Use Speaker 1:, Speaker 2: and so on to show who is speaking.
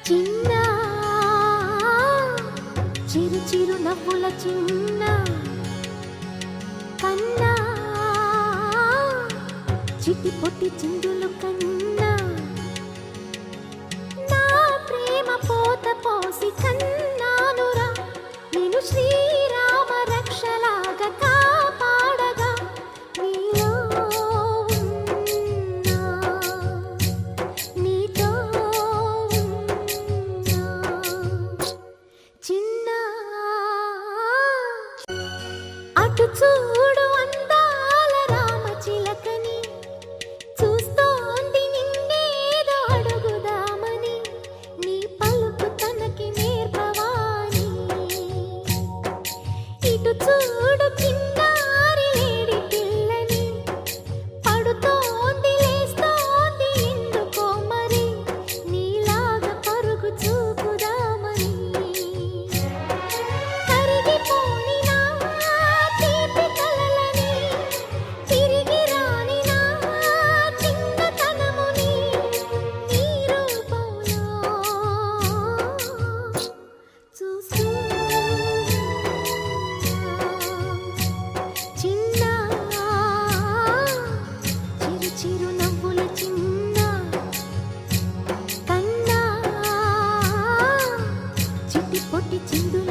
Speaker 1: చిన్న చిరు చిరు నవ్వుల చిన్న కన్నా చిట్టి పొట్టి చిందులు కన్నా నా ప్రేమ పోత పోసి కన్నానురా నేను శ్రీరామ రక్షలాగా కాపాడగా నీలో ఉన్నా నీతో ఉన్నా చిన్న అటు చూడు అందాల రామచిలకని చూస్తోంది నిన్నేదో అడుగుదామని నీ పలుకు తనకి నేర్పవాని ఇటు చూడు చిన్నారి లేడి పిల్లని పడుతోంది లేస్తోంది ఎందుకో మరి నీలాగా పరుగు చూపుదామని కరిగిపోని నా తీపి కలలని తిరిగి రాని నా చిన్నతనముని నీ రూపంలో చూస్తూ చిన్న చిరు చిరు నవ్వుల చిన్న కన్నా చిట్టి పొట్టి చిందుల